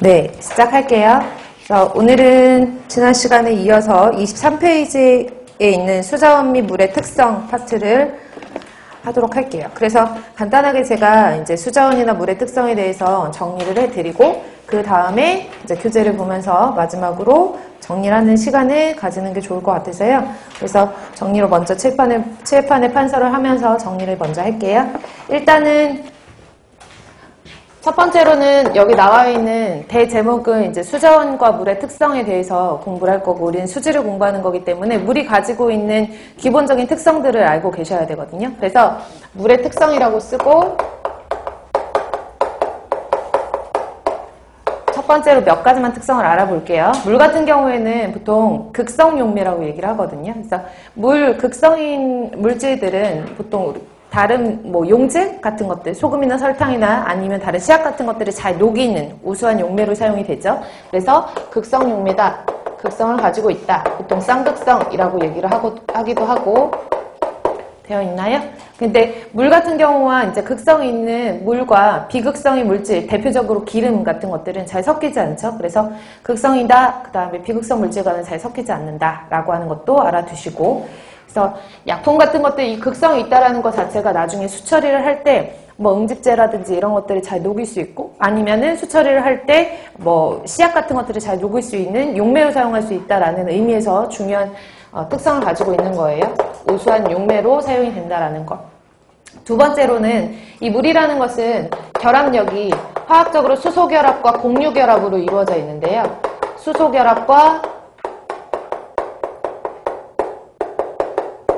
네, 시작할게요. 오늘은 지난 시간에 이어서 23페이지에 있는 수자원 및 물의 특성 파트를 하도록 할게요. 그래서 간단하게 제가 이제 수자원이나 물의 특성에 대해서 정리를 해드리고, 그 다음에 이제 교재를 보면서 마지막으로 정리를 하는 시간을 가지는 게 좋을 것 같아서요. 그래서 정리로 먼저 칠판에 판서를 하면서 정리를 먼저 할게요. 일단은 첫 번째로는 여기 나와 있는 대제목은 이제 수자원과 물의 특성에 대해서 공부를 할 거고, 우리는 수지를 공부하는 거기 때문에 물이 가지고 있는 기본적인 특성들을 알고 계셔야 되거든요. 그래서 물의 특성이라고 쓰고, 첫 번째로 몇 가지만 특성을 알아볼게요. 물 같은 경우에는 보통 극성용매라고 얘기를 하거든요. 그래서 극성인 물질들은 보통 다른 용질 같은 것들, 소금이나 설탕이나 아니면 다른 시약 같은 것들을 잘 녹이는 우수한 용매로 사용이 되죠. 그래서 극성 용매다, 극성을 가지고 있다, 보통 쌍극성이라고 얘기를 하기도 하고 되어 있나요? 근데 물 같은 경우와 이제 극성이 있는 물과 비극성의 물질, 대표적으로 기름 같은 것들은 잘 섞이지 않죠. 그래서 극성이다, 그 다음에 비극성 물질과는 잘 섞이지 않는다라고 하는 것도 알아두시고, 그래서 약품 같은 것들 이 극성이 있다라는 것 자체가 나중에 수처리를 할 때 응집제라든지 이런 것들이 잘 녹일 수 있고, 아니면은 수처리를 할 때 씨앗 같은 것들을 잘 녹일 수 있는 용매로 사용할 수 있다라는 의미에서 중요한 특성을 가지고 있는 거예요. 우수한 용매로 사용이 된다라는 것. 두 번째로는 이 물이라는 것은 결합력이 화학적으로 수소결합과 공유결합으로 이루어져 있는데요. 수소결합과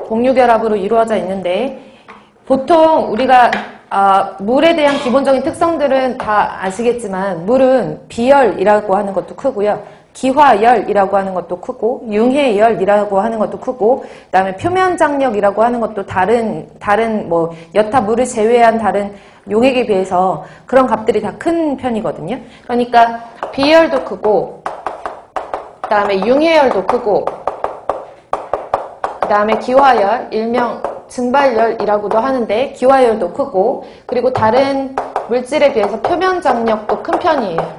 공유결합으로 이루어져 있는데, 보통 우리가 물에 대한 기본적인 특성들은 다 아시겠지만, 물은 비열이라고 하는 것도 크고요, 기화열이라고 하는 것도 크고, 융해열이라고 하는 것도 크고, 그 다음에 표면장력이라고 하는 것도 다른 여타 물을 제외한 다른 용액에 비해서 그런 값들이 다 큰 편이거든요. 그러니까 비열도 크고, 그 다음에 융해열도 크고, 그 다음에 기화열, 일명 증발열이라고도 하는데 기화열도 크고, 그리고 다른 물질에 비해서 표면 장력도 큰 편이에요.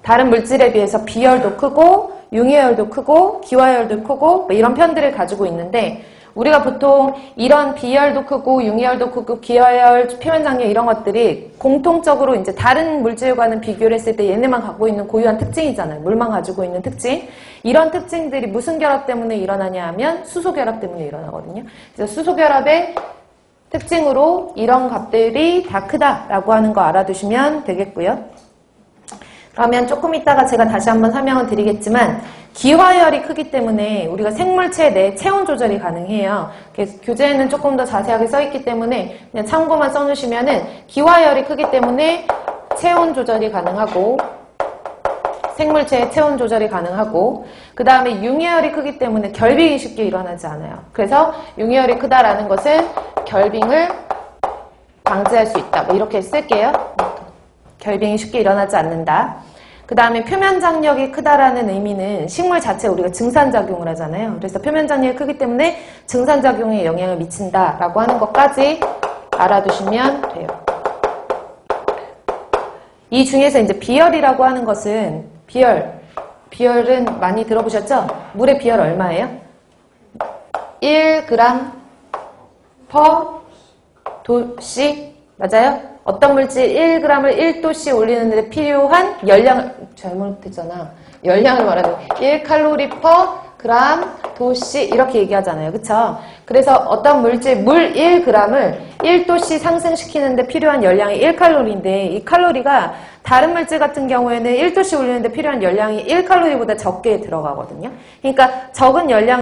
다른 물질에 비해서 비열도 크고, 융해열도 크고, 기화열도 크고, 이런 편들을 가지고 있는데, 우리가 보통 이런 비열도 크고, 융해열도 크고, 기화열, 표면장력 이런 것들이 공통적으로 이제 다른 물질과는 비교를 했을 때 얘네만 갖고 있는 고유한 특징이잖아요. 물만 가지고 있는 특징. 이런 특징들이 무슨 결합 때문에 일어나냐 하면 수소 결합 때문에 일어나거든요. 그래서 수소 결합의 특징으로 이런 값들이 다 크다라고 하는 거 알아두시면 되겠고요. 그러면 조금 이따가 제가 다시 한번 설명을 드리겠지만, 기화열이 크기 때문에 우리가 생물체 내 체온 조절이 가능해요. 그래서 교재에는 조금 더 자세하게 써있기 때문에 그냥 참고만 써놓으시면은, 기화열이 크기 때문에 체온 조절이 가능하고, 생물체의 체온 조절이 가능하고, 그 다음에 융해열이 크기 때문에 결빙이 쉽게 일어나지 않아요. 그래서 융해열이 크다라는 것은 결빙을 방지할 수 있다, 이렇게 쓸게요. 결빙이 쉽게 일어나지 않는다. 그 다음에 표면장력이 크다라는 의미는 식물 자체 우리가 증산작용을 하잖아요. 그래서 표면장력이 크기 때문에 증산작용에 영향을 미친다라고 하는 것까지 알아두시면 돼요. 이 중에서 이제 비열이라고 하는 것은, 비열은 많이 들어보셨죠? 물의 비열 얼마예요? 1g per 도씨, 맞아요? 어떤 물질 1g을 1도씨 올리는데 필요한 열량을, 잘못했잖아. 열량을 말하는 1칼로리 per 그램 도씨 이렇게 얘기하잖아요. 그쵸? 그래서 어떤 물질, 물 1g을 1도씨 상승시키는데 필요한 열량이 1칼로리인데, 이 칼로리가 다른 물질 같은 경우에는 1도씨 올리는데 필요한 열량이 1칼로리보다 적게 들어가거든요. 그러니까 적은 열량